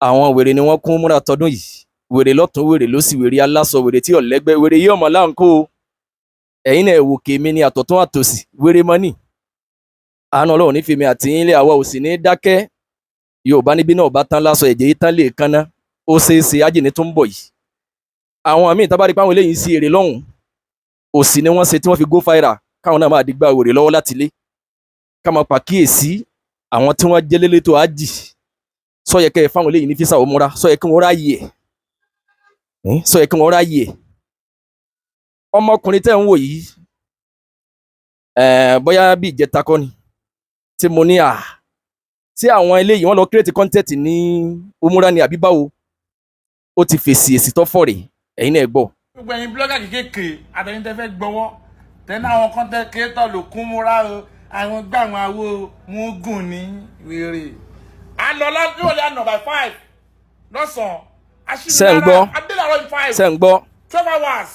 àwọn wèrè ni wọ́n kún múra tọdún yìí, wèrè lọ́tún wèrè lósì, wèrè aláṣọ, wèrè tí ọ̀lẹ́gbẹ́, wèrè yìí ọmọ láǹkó o. Ẹ̀yin náà wò kèmí ni àtọ̀tún àtòsì, wèrè mọ́nì. Àánú Ọlọ́run ní fèmí àti yín lé, àwa ò sì ní dákẹ́. Yorùbá níbí náà bá tán lásọ ẹ̀jẹ̀ yìí tán lè kanná, ó ṣeé ṣe ájìní tó ń bọ̀ yìí. Àwọn míì tábàrí pé àwọn eléyìí sí èrè lọ́hùn, òsì ni wọ́n ṣe tí wọ́n fi go viral, káwọn náà máa dìgbà wèrè lọ́wọ́ láti lé. Ká máa pàkíyèsí àwọn tí wọ́n jẹ́ lélétò ájì. Sọ yẹ kẹ́ ẹ fáwọn eléyìí ní físà òmùra, sọ yẹ kí wọ́n ráyè ẹ̀, sọ yẹ kí wọ́n ráyè ẹ̀. Ọmọkùnrin tẹ́ ń wò yìí, bóyá bí ìjẹta kọ́ ni, tí mo ní tí àwọn eléyìí wọ́n lọ create content ní òmùra ni àbí báwo, ó ti fèsì èsì tó fọ̀ rè, ẹ̀yin náà gbọ́. Gbogbo ẹ̀yin blogger kékèké àtẹ̀yin tẹ́ fẹ́ gbọ́wọ́ tẹ́ná àwọn content creator ló kún múra o, àwọn gbà àwọn awo wọn gùn ní wèrè. A lọ láti wọlé àná by 5 lọ́sàn-án. Ṣé ń gbọ́? Adélàrọ̀ in 5. Ṣé ń gbọ́? 12 hours.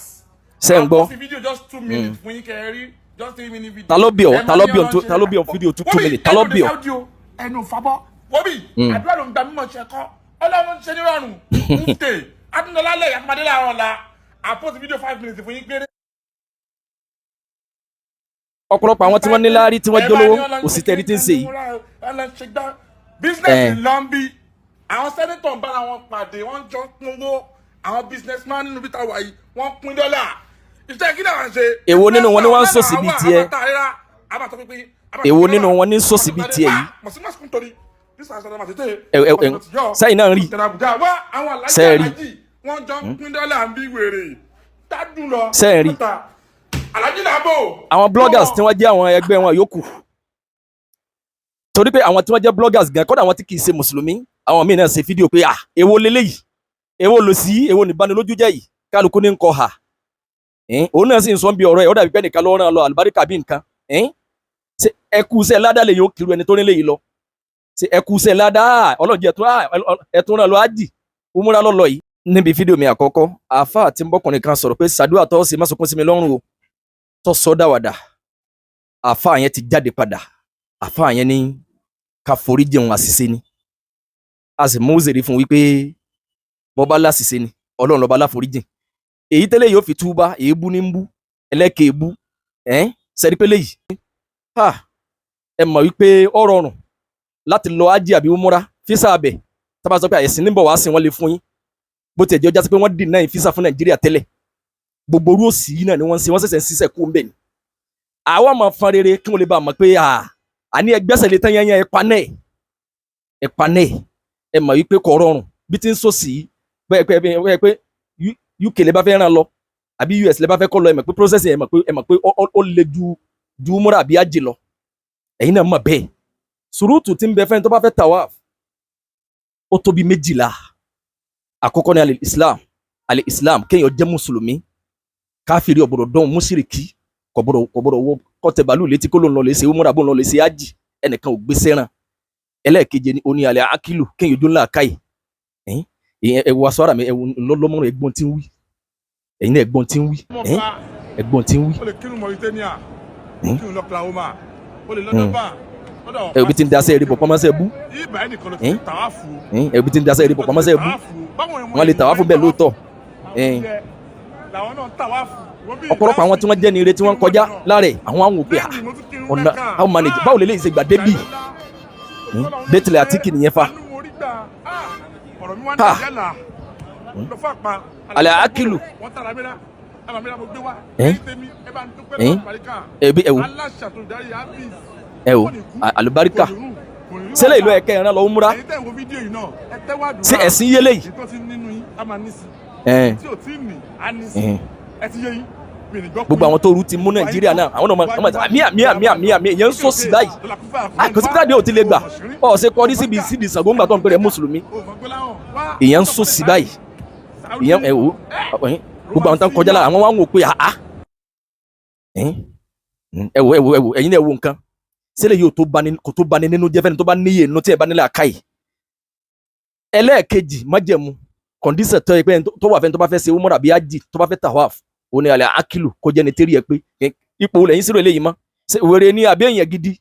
Ṣé ń gbọ́? Àpò fi video just 2 minutes fún yín kẹrí, just 3 minute video. Ta ló bí ọ? Ta ló bí ọ? Ta ló bí ọ fídíò 2 minutes? Ta ló bí ọ? Ẹnu fàbọ̀. Wọ́bì, àdúrà ló ń gba mímọ̀ ṣe kọ́. Ọlọ́run ṣe ní rọrùn. Ǹtẹ̀, Adúnlọ́lá lẹ̀ Yàtúmọ̀dé làárọ̀ la. Àpò fi video 5 minutes fún yín péré. Ọ̀pọ̀lọpọ̀ àwọn tí wọ́n ní láárí tí wọ́n jólówó òsì tẹ̀rí tí ń ṣe yìí. Business ló ń bí. Àwọn sẹ́nitọ̀ ń bára wọn pàdé, wọ́n jọ ń pínwó. Àwọn businessman nínú bíta wà yìí, wọ́n pín dọ́là. Iṣẹ́ kí náà ń ṣe? Èwo nínú wọn ni wọ́n ń sòsì bíi tiẹ̀? Èwo nínú wọn ní sòsì bíi tiẹ̀ yìí? Sẹ́yìn náà ń rí. Sẹ́ẹ̀ rí. Wọ́n jọ ń pín dọ́là ń bí wèrè. Dádùn lọ. Sẹ́ẹ̀ rí. Àwọn bloggers tí wọ́n jẹ́ àwọn ẹgbẹ́ wọn yòókù, torí pé àwọn tí wọ́n jẹ́ bloggers gan kọ́dà àwọn tí kì í ṣe mùsùlùmí, àwọn míì náà ṣe fídíò pé èwo leléyìí, èwo lò sí, èwo nìbanilójú jẹ́ yìí, kálukú ní ń kọ hà. Òun náà sì ń sọ bí ọ̀rọ̀ ẹ̀, ó dàbí pé nìkan ló rán lọ àlùbáríkà bí nǹkan. Ṣé ẹkú iṣẹ́ ládàá lè yóò kiri ẹni tó nílé yìí lọ? Ṣé ẹkú iṣẹ́ ládàá ọlọ́jẹ́ ẹ̀tún rán lọ ájì òmùra lọ́lọ́ yìí? Níbi fídíò mi àkọ́kọ́, àáfàá tí ń bọ́kùnrin kan sọ̀rọ̀ pé ṣàdúrà tó ṣe má sunkún sí mi lọ́rùn o, tó sọ dáwàdà. Àáfàá yẹn ti jáde padà, àáfàá yẹn ní ká forí jẹun àṣìṣe ni, a sì mú òzèrè fún wípé bọ́bá láṣìṣe ni Ọlọ́run lọ́ba láforíjìn. Èyí tẹ́lẹ̀ yóò fi túbá, èébú ní ń bú, ẹlẹ́kẹ̀ èébú, sẹ́rí pé léyìí. Ẹ mọ̀ wípé ó rọrùn láti lọ ájì àbí òmùra, físà abẹ, tábà sọ pé àyẹ̀sìn níbọ̀ wá sí wọn lè fún yín. Bó tiẹ̀ jẹ́ ọjà sí pé wọ́n deny físà fún Nàìjíríà tẹ́lẹ̀. Gbogbo orú òsì yìí náà ni wọ́n ṣẹ̀ṣẹ̀ ń ṣiṣẹ́ kú ń bẹ̀ ni. Àwa máa fan rere kí wọ́n lè bá mọ̀ pé àní ẹgbẹ́sẹ̀ lè tán yẹn ẹ̀pà náà ẹ mọ̀ wípé kò rọrùn bí ti ń sòsì bẹ́ẹ̀ pé UK lè bá fẹ́ ràn lọ àbí US lè bá fẹ́ kọ́ lọ ẹ mọ̀ pé process ẹ mọ̀ pé ó le ju múra àbí ájì lọ. Ẹ̀yin náà mọ̀ bẹ́ẹ̀. Sùúrùtù tí ń bẹ fẹ́ni tó bá fẹ́ tawaf ó tó bí 12. Àkọ́kọ́ ní al-Islam kéèyàn jẹ́ mùsùlùmí, káfíìrì ọ̀gbọ̀dọ̀ dán mùsírìkì, kò gbọ́dọ̀ wọ kọ́tẹ̀ bàálù létí kó ló ń lọ lè ṣe òmùra bó ń lọ lè ṣe ájì, ẹnìkan ò gbé sẹ́ràn. Ẹlẹ́ẹ̀keje ni oní alẹ́ akílù, kéèyàn ojú ńlá káyì. Ẹ̀wọ̀ aṣọ ara mi lọ́mọ́rún ẹ̀gbọ́n tí ń wí. Ẹ̀yin náà ẹ̀gbọ́n tí ń wí. Ẹ̀gbọ́n tí ń wí. Ẹ̀bí tí ń daṣẹ́ eré bọ̀ pọ́nmọ́sẹ́ bú. Ẹ̀bí tí ń daṣẹ́ eré bọ̀ pọ́nmọ́sẹ́ bú. Wọ́n lè tàwáfù bẹ́ẹ̀ lóòótọ́. Ọ̀pọ̀lọpọ̀ àwọn tí wọ́n jẹ́ ní ire tí wọ́n ń kọjá láàrẹ̀ àwọn òpè ọ̀nà how manage báwo lè ṣe gbà débì. Bẹ́tìlẹ̀ àtíkì nìyẹn fa. Alẹ́ akílù. Ẹ̀wò àlùbáríkà. Sẹ́lẹ̀ ìlú ẹ̀kẹ́ ìran lọ òmùra. Ṣé ẹ̀sìn yé léyìí? Gbogbo àwọn tó rú ti mú Nàìjíríà náà àwọn ọmọ àmì èèyàn ń sòsì báyìí. Kò sí pítàdé ò ti lè gbà ọ ṣe kọrí síbi Ṣàngó ńgbà tó ń pèrè mùsùlùmí. Èèyàn ń sòsì báyìí. Èèyàn ẹ̀wò gbogbo àwọn tó ń kọjá lára àwọn wá ń wò pé ẹ̀wò ẹ̀yin náà ẹ̀wò nǹkan. Sílẹ̀ yóò kò tó bani nínú jẹ́ fẹ́ni tó bá níyè nínú tí ẹ̀ bá nílẹ̀ àkáyì. Ẹlẹ́ẹ̀kejì májẹ̀mú kọ̀ǹdíṣẹ̀ tó yẹ pé tó wà fẹ́ni tó bá fẹ́ ṣe òmùra bí ájì tó bá fẹ́ tawaf òní alẹ́ akílù kó jẹ́ ní tẹ́rì ẹ̀ pé ipò lẹ́yìn sírò eléyìí mọ́ wèrè ní àbí èèyàn gidi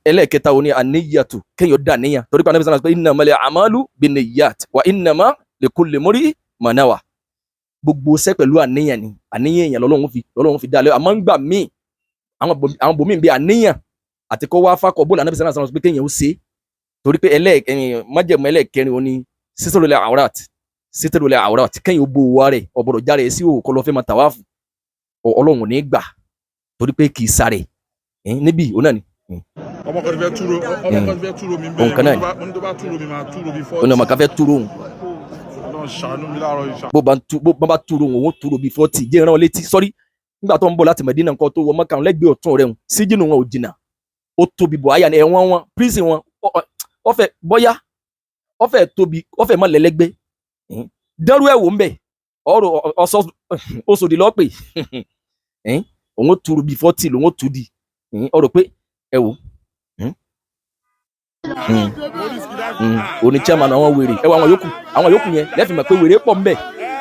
ẹlẹ́ẹ̀kẹta òní àníyàtù kéèyàn dà níyàn torí pé Ànábì sallallahu alaihi wasallam innamal a'malu binniyat wa innama likulli imri'in ma nawa gbogbo ṣẹ́ pẹ̀lú àníyàn ni àníyàn èèyàn lọ́lọ́run fi dá lé àmọ́ ń gbà míì àwọn bòmíì bí àníyàn àti kọ́ wá fákọ̀ bóòlù Ànábì sallallahu alaihi wasallam pé kéèyàn ó ṣe torí pé májẹ̀mú ẹlẹ́ẹ̀kẹrin òní sitrul awrat kéèyàn ó bo wa rẹ̀ ọ̀bọ̀dọ̀ járe sí òkò lọ́fẹ́ máa tàwáàfù Ọlọ́run ò ní gbà torí pé kì í sáré níbí òun náà ni. ọmọ kan fẹ́ túró mi bẹ́ẹ̀ mo ní tó bá túró mi máa túró bí 40. ọ̀nà ọmọ kan fẹ́ túró òun Ọlọ́run ṣàánú mi láàárọ̀ ìṣà. bó bá túró òun túró bí 40 jẹ́ ìran létí sọ́rí nígbà tó ń bọ̀ láti Mẹ̀dínà nǹkan tó wọ Mọ́kà lẹ́gbẹ̀ẹ́ ọ̀tún rẹ̀ síjìnù wọn ò jìnnà ó tóbi bọ̀ àyà ni ẹ̀wọ̀n wọn prison wọn ọ̀fẹ́ bọ́yá ọ̀fẹ́ tóbi ọ̀fẹ́ mọ́ lẹ́lẹ́gbẹ́ dẹ́rú ẹ̀wò ń bẹ̀ ọ̀rọ̀ ọ̀sọ̀dì lọ́pẹ̀ òun túró bí 40 lòun tú di ọ̀rọ̀ pé ẹ̀wò òní chairman àwọn wèrè ẹwà àwọn yòókù yẹn lẹ́fì mọ̀ pé wèrè pọ̀ mbẹ̀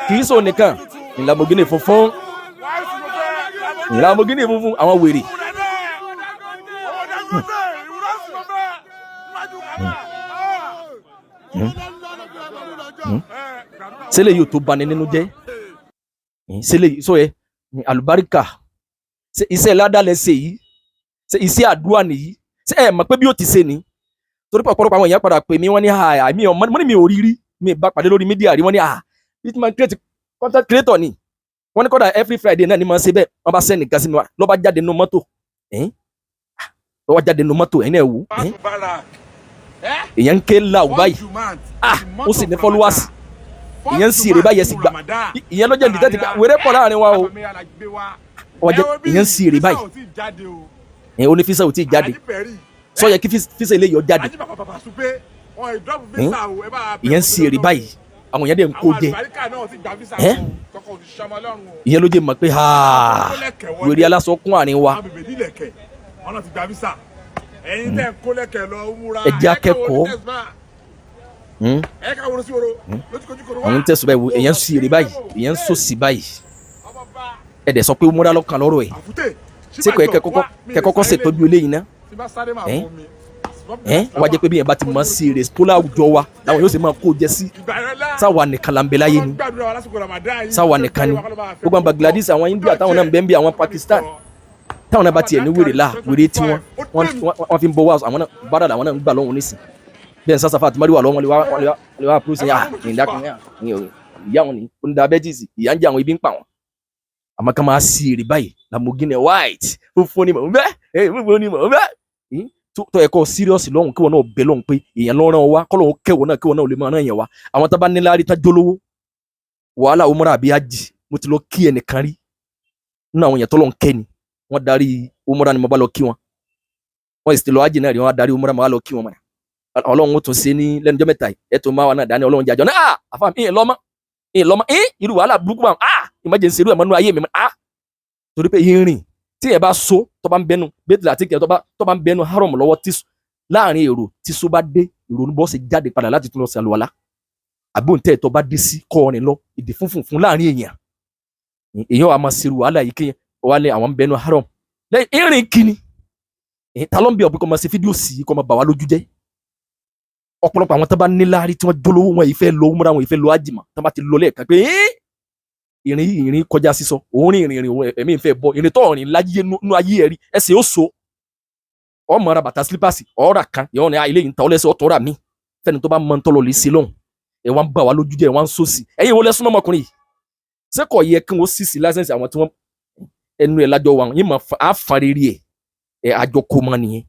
kì í sọ nìkan Lamborghini funfun àwọn wèrè. Sẹ́lẹ̀ yóò tó bani nínú jẹ́ sẹ́lẹ̀ sọ yẹ àlùbáríkà iṣẹ́ ládàlẹ̀ ṣe yìí iṣẹ́ àdúrà nìyí ṣe ẹ mọ̀ pé bí ó ti ṣe ni torí pé ọ̀pọ̀lọpọ̀ àwọn èèyàn padà pè mí wọ́n ní mi ò rí rí mi bá pàdé lórí mídíà rí wọ́n ní bí tí máa create content creator ni wọ́n ní kọ́dà every Friday náà ni máa ṣe bẹ́ẹ̀ wọ́n bá sẹ́ni gasi mi wá lọ́ bá jáde nínú mọ́tò ẹ̀yin náà wò èèyàn ń ké láwù báyìí ó sì ní followers ìyẹn ń sì èrè báyìí ẹ sì gbà ìyẹn lọ́jọ́ ìdíjẹ́ ti gbà wéré pọ̀ láàrin wa o ìyẹn ń sì èrè báyìí ó ní físà ò tí ì jáde sọ yẹ kí físà ilé yọ jáde ìyẹn ń sì èrè báyìí àwọn èèyàn dẹ̀ ń kó jẹ ìyẹn ló jẹ́ mọ̀ pé wèrè aláṣọ kún àárín wa ẹ jẹ́ akẹ́kọ̀ọ́ àwọn ń tẹ̀sùn báyìí èèyàn ń sì èrè báyìí èèyàn ń sòsì báyìí ẹ dẹ̀ sọ pé múra lọ́kàn lọ́rọ̀ ẹ̀ ṣé kò yẹ kẹ́ kọ́kọ́ ṣètọ́jú eléyìí ná wá jẹ́ pé bí yẹn bá ti mọ̀ sí èrè tó láwùjọ wa làwọn yóò sì máa kó jẹ sí sáwa nìkan là ń bẹ láyé ni sáwa nìkan ni gbogbo àwọn Bangladesh àwọn India táwọn náà ń bẹ ń bí àwọn Pakistan táwọn náà bá tiẹ̀ ní wèrè wèrè tí wọ́n fi ń bọ́ wá àwọn náà bára làwọn náà ń gbà lọ́wọ́ nísìn bẹ́ẹ̀ ní sásáfà àti mariwa lọ́wọ́ wọn lè wá púrúsì ìyá wọn ni ó ní diabetes ìyá ń jẹ àwọn ibi ń pa wọn àmọ́ ká máa sí èrè báyìí Lamborghini white funfun ni mò ń bẹ́ tó ẹ̀kọ́ serious lọ́hùn kí wọn náà bẹ lọ́hùn pé èèyàn lọ́ ràn wá kọ́lọ́hùn kẹwọ́ náà kí wọn náà lè máa ràn yẹn wá àwọn tá bá ní láàrí tá jólówó wàhálà umrah àbí hajj mo ti lọ kí ẹnìkan rí nínú àwọn èèyàn tó lọ́hùn kẹ́ni wọ́n darí umrah ni mo bá lọ kí wọn wọ́n sì ti lọ hajj náà rí wọ́n darí umrah mo bá lọ kí wọn mọ̀ ọlọ́run ó tún ṣe ní lẹ́nujọ́ mẹ́ta ẹ̀ tó máa wà náà dání ọlọ́run jàjọ́ náà àfàmì ìlọ́mọ irú wàhálà burúkú bá emergency irú ẹ̀ mọ́nú ayé mi torí pé irin tí ẹ bá so tó bá ń bẹnu bẹ́tìlá àti kẹ́ tó bá ń bẹnu haram lọ́wọ́ láàrin èrò tí so bá dé ìrònú bọ́ sí jáde padà láti tún lọ sí àlùwàlá àbóǹtẹ̀ tó bá dé sí kọrin lọ ìdí funfun láàrin èèyàn wa máa ṣerú wàhálà yìí kéèyàn wà lé àwọn ń bẹnu haram lẹ́yìn irin kíni ta ló ń bí ọ̀pẹ́ kọ́ máa ṣe fídíò sí kọ́ máa bà wá lójú jẹ́ ọ̀pọ̀lọpọ̀ àwọn tó bá ní láàrí tí wọ́n jólówó wọn yìí fẹ́ lọ múra wọn yìí fẹ́ lọ ájìmọ̀ tó bá ti lọ lẹ́ẹ̀kan pé ìrìn kọjá sísọ òun ìrìn ẹ̀mí ìfẹ́ bọ ìrìn tó rìn láyé nú ayé ẹ̀rí ẹsẹ̀ ó so ọmọ ara bàtà sílípàsì ọ̀rà kan ìyọ́n ní ilé yìí ń ta ọlẹ́sẹ̀ ọ̀tọ̀ rà mí fẹ́ni tó bá mọ ń tọ́lọ lè ṣe lọ́hùn ẹ̀ wọ́n ń bà wá lójú jẹ́ ẹ̀ wọ́n ń sòsì ẹ̀yìn wo lẹ́sùn mọ́mọkùnrin yìí ṣé kò yẹ kí wọ́n sì sí láìsẹ̀nsì àwọn tí wọ́n ẹnu ẹ̀ lájọ wa yìí máa àfàrẹ́rì ẹ̀ àjọ kó mọ́ nìyẹn